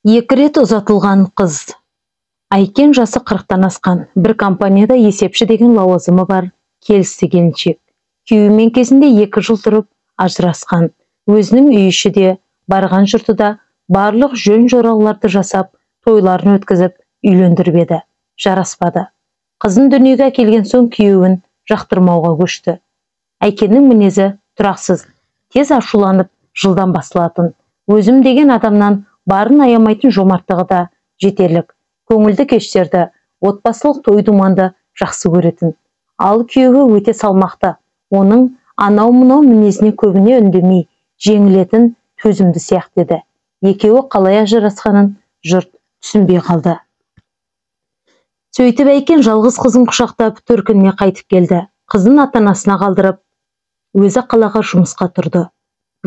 Екі рет ұзатылған қыз. Айкен жасы 40-тан асқан, бір компанияда есепші деген лауазымы бар, келісті келіншек. Күйеуімен кезінде 2 жыл тұрып, ажырасқан. Өзінің үй іші де, барған жұрты да барлық жөн жораларды жасап, тойларын өткізіп, үйлендірбеді. Жараспады. Қызын дүниеге әкелген соң күйеуін жақтырмауға көшті. Айкеннің мінезі тұрақсыз, тез ашуланып, жылдан басылатын. Өзім деген адамнан барын аямайтын жомарттығы да жетерлік. Көңілді кештерді, отбасылық той-думанды жақсы көретін. Ал күйеуі өте салмақты. Оның анау-мынау мінезіне көбіне үндемей, жеңілетін, төзімді сияқты еді. Екеуі қалай ажырасқанын жұрт түсінбей қалды. Сөйтіп Айкен жалғыз қызын құшақтап төркініне қайтып келді. Қызын ата-анасына қалдырып, өзі қалаға жұмысқа тұрды.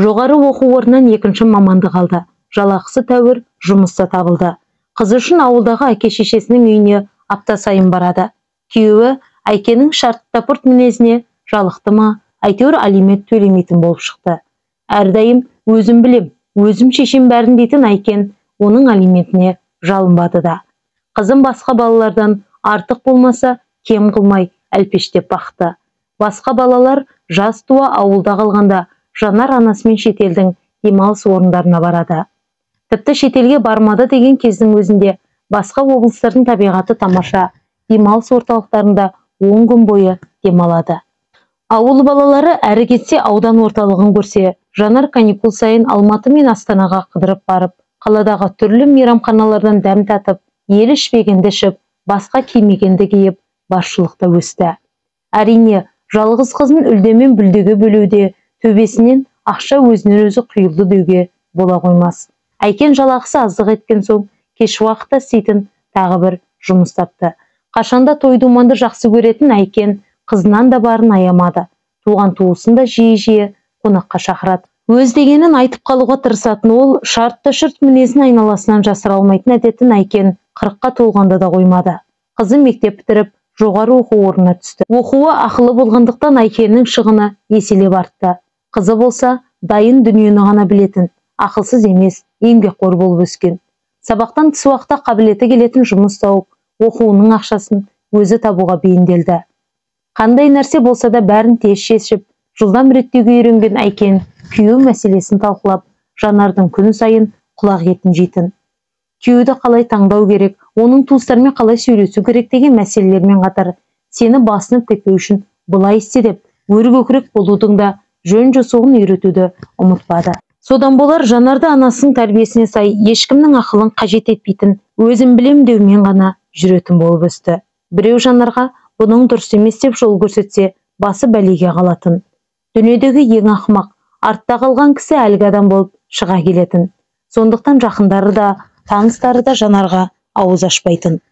Жоғары оқу орнынан 2-ші мамандық алды. Жалақысы тәуір, жұмыста табылды. Қызы үшін ауылдағы әке-шешесінің үйіне апта сайын барады. Күйеуі Айкеннің шарттапырт мінезіне жалықты ма, әйтеуір алимент төлемейтін болып шықты. Әрдайым өзім білем, өзім шешем бәрін дейтін Айкен оның алиментіне жалынбады да. Қызым басқа балалардан артық болмаса, кем қылмай әлпештеп бақты. Басқа балалар жас туа ауылда қалғанда Жанар анасымен шетелдің демалыс орындарына барады. Тіпті шетелге бармады деген кездің өзінде басқа облыстардың табиғаты тамаша, демалыс орталықтарында 10 күн бойы демалады. Ауыл балалары әрі кетсе аудан орталығын көрсе, Жанар каникул сайын Алматы мен Астанаға қыдырып барып, қаладағы түрлі мейрамханалардан дәм татып, ел ішпегенді ішіп, басқа кимегенді киіп, басшылықта өсті. Әрине, жалғыз қызын үлдемен бүлдеге бөлуде, төбесінен ақша өзінен өзі құйылды деуге бола қоймас. Айкен жалақысы аздық еткен соң, кеш уақытта істейтін тағы бір жұмыс тапты. Қашанда той-думанды жақсы көретін Айкен қызынан да барын аямады. Туған туысын да жиі-жиі қонаққа шақырады. Өз дегенін айтып қалуға тырысатын ол, шартты шырт мінезін айналасынан жасыра алмайтын әдетін Айкен 40-қа толғанда да қоймады. Қызы мектеп бітіріп, жоғары оқу орнына түсті. Оқуы ақылы болғандықтан Айкеннің шығыны еселеп артты. Қызы болса, дайын дүниені ғана білетін, ақылсыз емес, еңбекқор болып өскен. Сабақтан тыс уақытта қабілеті келетін жұмыс тауып, оқуының ақшасын өзі табуға бейімделді. Қандай нәрсе болса да бәрін тез шешіп, жылдам реттеуге үйренген Айкен күйеу мәселесін талқылап, Жанардың күн сайын құлақ етін жейтін. Күйеуді қалай таңдау керек, оның туыстарымен қалай сөйлесу керек деген мәселелермен қатар, сені басынып кетпеу үшін былай істе деп, өркөкірек болудың да жөн-жосығын үйретуді ұмытпады. Содан болар Жанарды анасының тәрбиесіне сай ешкімнің ақылын қажет етпейтін, өзім білем деумен ғана жүретін болып өсті. Біреу Жанарға бұның дұрыс емес деп жол көрсетсе, басы бәлеге қалатын. Дүниедегі ең ақымақ, артта қалған кісі әлгі адам болып шыға келетін. Сондықтан жақындары да, таныстары да Жанарға ауыз ашпайтын.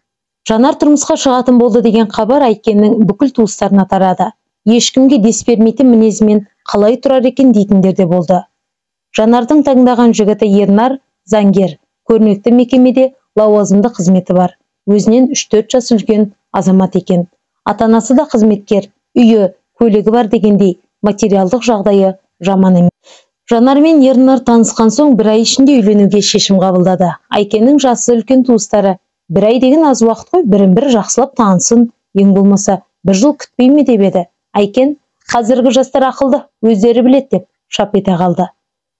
Жанар тұрмысқа шығатын болды деген хабар Айкеннің бүкіл туыстарына тарады. Ешкімге дес бермейтін мінезімен қалай тұрар екен дейтіндер де болды. Жанардың таңдаған жігіті Ернар заңгер, көрнекті мекемеде лауазымды қызметі бар. Өзінен 3-4 жас үлкен азамат екен. Ата-анасы да қызметкер, үйі, көлігі бар дегендей, материалдық жағдайы жаман емес. Жанар мен Ернар танысқан соң 1 ай ішінде үйленуге шешім қабылдады. Айкеннің жасы үлкен туыстары, 1 ай деген аз уақыт қой, бірін-бірі жақсылап танысын, ең болмаса 1 жыл күтпей ме деп еді. Айкен, қазіргі жастар ақылды, өздері білет деп шап ете қалды.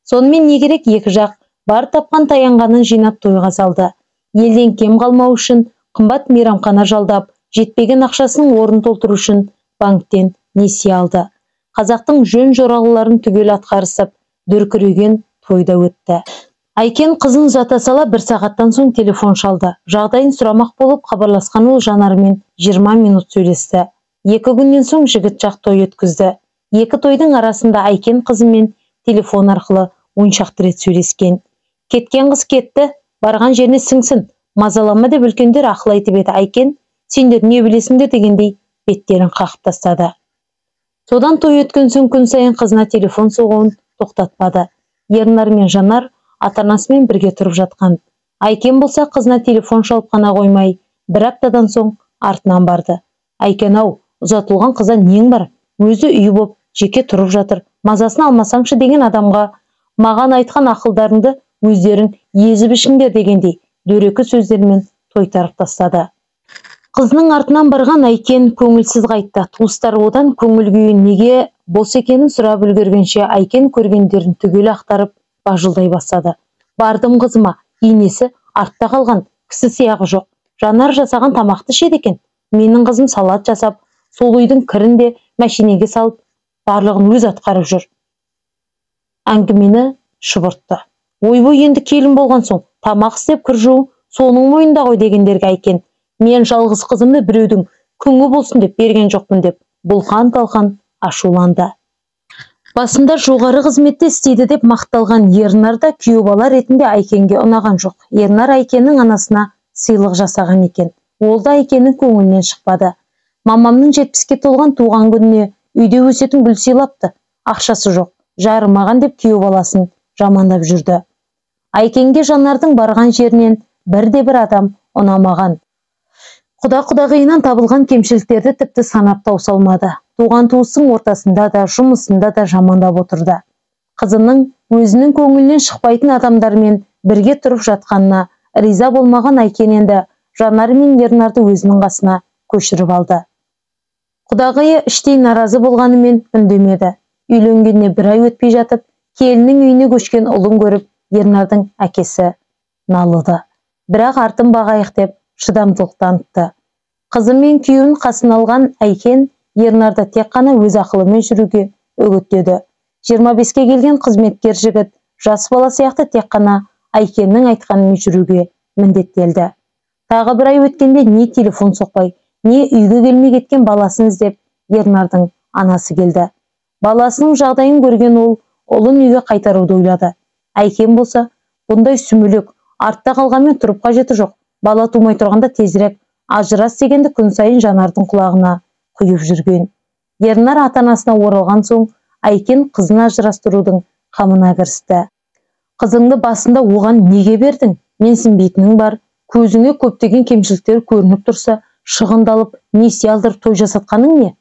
Сонымен не керек, екі жақ бар тапқан таянғанын жинап тойға салды. Елден кем қалмау үшін қымбат мейрамхана жалдап, жетпеген ақшасының орнын толтыру үшін банктен несие алды. Қазақтың жөн жоралыларын түгел атқарысып, дүркіреген тойда өтті. Айкен қызын ұзата сала 1 сағаттан соң телефон шалды. Жағдайын сұрамақ болып хабарласқан ол Жанармен 20 минут сөйлесті. 2 күннен соң жігіт жақ той өткізді. 2 тойдың арасында Айкен қызымен телефон арқылы 10 шақты рет сөйлескен. Кеткен қыз кетті, барған жеріне сіңсін, мазалама деп үлкендер ақыл айтып еді. Айкен, сендер не білесіңдер дегендей беттерін қағып тастады. Содан той өткен соң күн сайын қызына телефон соғуын тоқтатпады. Ернар мен Жанар ата-анасымен бірге тұрып жатқан. Айкен болса қызына телефон шалып қана қоймай, 1 аптадан соң артынан барды. Айкен-ау, ұзатылған қыздан нең бар? Өзі үй боп, жеке тұрып жатыр. Мазасын алмасаңшы деген адамға маған айтқан ақылдарыңды өздерін езіп ішіңдер дегендей дөрекі сөздермен тойтарып тастады. Қызының артынан барған Айкен көңілсіз қайтты. Туыстары одан көңіл күйі неге бос екенін сұрап үлгергенше Айкен көргендерін түгел ақтарып бажылдай бастады. Бардым қызыма, енесі артта қалған, кісі сияғы жоқ. Жанар жасаған тамақты жеді екен. Менің қызым салат жасап, сол үйдің кірін де машинеге салып, барлығын өз атқарып жүр. Әңгімені шұбыртты. Ойбой, енді келін болған соң тамақ істеп кір жуу соның мойнында ғой дегендерге Айкен, мен жалғыз қызымды біреудің күңі болсын деп берген жоқпын деп бұлқан-талқан ашуланды. Басында жоғары қызметте істейді деп мақталған Ернар да күйеу бала ретінде Айкенге ұнаған жоқ. Ернар Айкеннің анасына сыйлық жасаған екен. Ол да Айкеннің көңілінен шықпады. Мамамның 70-ке толған туған күніне үйде өсетін гүл сыйлапты. Ақшасы жоқ, жарымаған деп күйеу баласын жамандап жүрді. Айкенге Жанардың барған жерінен бірде-бір адам ұнамаған. Құда-құдағиынан табылған кемшіліктерді тіпті санап тауыса алмады. Туған туыстың ортасында да, жұмысында да жамандап отырды. Қызының өзінің көңілінен шықпайтын адамдармен бірге тұрып жатқанына риза болмаған Айкен енді Жанар мен Ернарды өзінің қасына көшіріп алды. Құдағиы іштей наразы болғанымен үндемеді. Үйленгеніне бір ай өтпей жатып, келіннің үйіне көшкен ұлын көріп, Ернардың әкесі налыды. Бірақ артын бағайық деп шыдамдылық танытты. Қызы мен күйеуін қасына алған Айкен Ернарды тек қана өз ақылымен жүруге үгіттеді. 25-ке келген қызметкер жігіт жас бала сияқты тек қана Айкеннің айтқанымен жүруге міндеттелді. Тағы бір ай өткенде не телефон соқпай, не үйге келмей кеткен баласын іздеп Ернардың анасы келді. Баласының жағдайын көрген ол ұлын үйге қайтаруды ойлады. Айкен болса, бұндай сүмілік артта қалғанмен тұрып қажеті жоқ. Бала тумай тұрғанда тезірек ажырас дегенді күн сайын Жанардың құлағына құйып жүрген. Ернар ата-анасына оралған соң Айкен қызын ажырастырудың қамына кірісті. Қызыңды басында оған неге бердің? Менсінбейтінің бар. Көзіңе көптеген кемшіліктер көрініп тұрса, шығындалып, несие алдырып той жасатқаның не?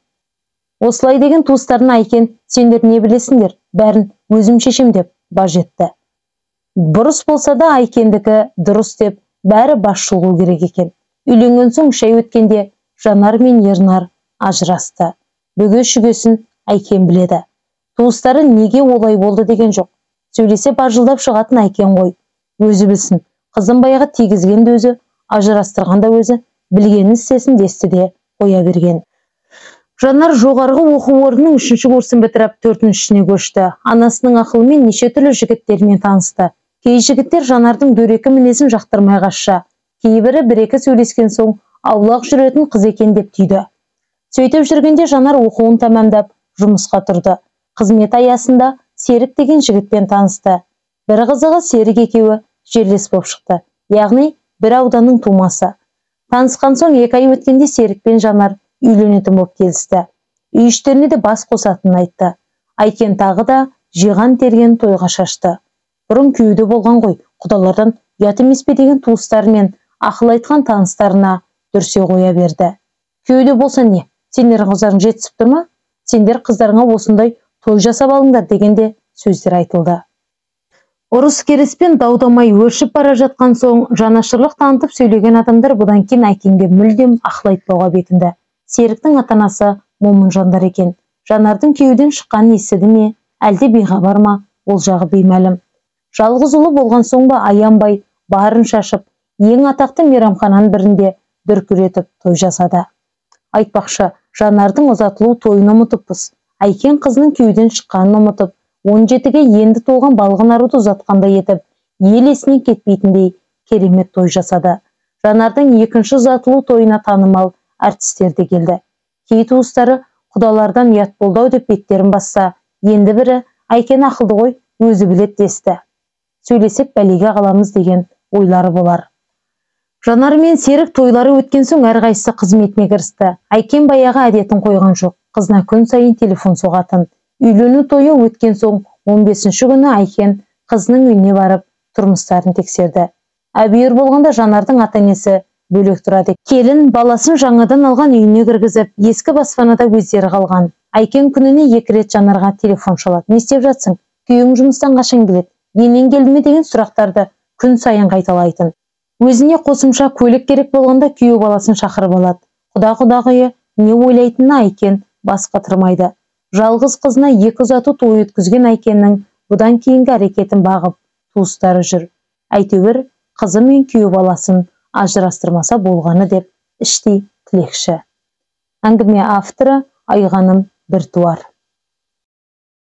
Осылай деген туыстарына Айкен, сендер не білесіңдер? Бәрін өзім шешем деп баж етті. Бұрыс болса да Айкендікі дұрыс деп бәрі бас шұлғу керек екен. Үйленген соң 3 ай өткенде Жанар мен Ернар ажырасты. Бүге-шүгесін Айкен біледі. Туыстары неге олай болды деген жоқ. Сөйлесе бажылдап шығатын Айкен ғой. Өзі білсін. Қызын баяғы тигізгенді өзі, ажырастырғанда өзі, білгенін істесін десті де қоя берген. Жанар жоғарғы оқу орнының 3-ші курсын бітіріп 4-шісіне көшті. Анасының ақылымен неше түрлі жігіттермен танысты. Кей жігіттер Жанардың дөрекі мінезін жақтырмай қашша. Кейбірі бір-екі сөйлескен соң аулақ жүретін қыз екен деп түйді. Сөйтіп жүргенде Жанар оқуын тәмамдап жұмысқа тұрды. Қызмет аясында Серік деген жігітпен танысты. Бір қызығы Серік екеуі жерлес боп шықты. Яғни бір ауданның тумасы. Танысқан соң 2 ай өткенде Серік пен Жанар үйленетін боп келісті. Үй іштеріне де бас қосатынын айтты. Айкен тағы да жиған терген тойға шашты. Бұрын күйеуде болған ғой, құдалардан ұят емес пе деген туыстарымен ақыл айтқан таныстарына дүрсе қоя берді. Күйеуде болса не? Сендер қыздарың жетісіп тұрма? Сендер қыздарыңа осындай той жасап алыңдар дегенде сөздер айтылды. Ұрыс керіспен даудамай өршіп бара жатқан соң жанашырлық танытып сөйлеген адамдар бұдан кейін Айкенге мүлдем ақыл айтпауға бекінді. Серіктің ата-анасы момын жандар екен. Жанардың күйеуден шыққанын естіді ме, әлде бейхабар ма, ол жағы беймәлім. Жалғыз ұлы болған соң ба аянбай барын шашып, ең атақты мейрамхананың бірінде дүркіретіп той жасады. Айтпақшы, Жанардың ұзатылу тойын ұмытыппыз. Айкен қызының күйеуден шыққанын ұмытып, 17-ге енді толған балғын аруды ұзатқандай етіп, ел есінен кетпейтіндей керемет той жасады. Жанардың 2-ші ұзатылу тойына танымал әртістер де келді. Кей туыстары құдалардан ұят болды ау деп беттерін басса, енді бірі Айкен ақылды ғой, өзі білет десті. Сөйлесек бәлеге қаламыз деген ойлары болар. Жанар мен Серік тойлары өткен соң әрқайсысы қызметіне кірісті. Айкен баяғы әдетін қойған жоқ. Қызына күн сайын телефон соғатын. Үйлену тойы өткен соң 15-ші күні Айкен қызының үйіне барып тұрмыстарын тексерді. Әбүйір болғанда Жанардың ата-енесі бөлек тұрады. Келін баласын жаңадан алған үйіне кіргізіп, ескі баспанада өздері қалған. Айкен күніне 2 рет Жанарға телефон шалады. Не істеп жатсың? Күйеуің жұмыстан қашан келеді? енен келді ме деген сұрақтарды күн сайын қайталайтын. Өзіне қосымша көлік керек болғанда күйеу баласын шақырып алады. Құда-құдағиы не ойлайтынын Айкен бас қатырмайды. Жалғыз қызына 2 ұзату той өткізген Айкеннің бұдан кейінгі әрекетін бағып туыстары жүр. Әйтеуір қызы мен күйеу баласын ажырастырмаса болғаны деп іштей тілекші. Әңгіме авторы Айғаным Біртуар.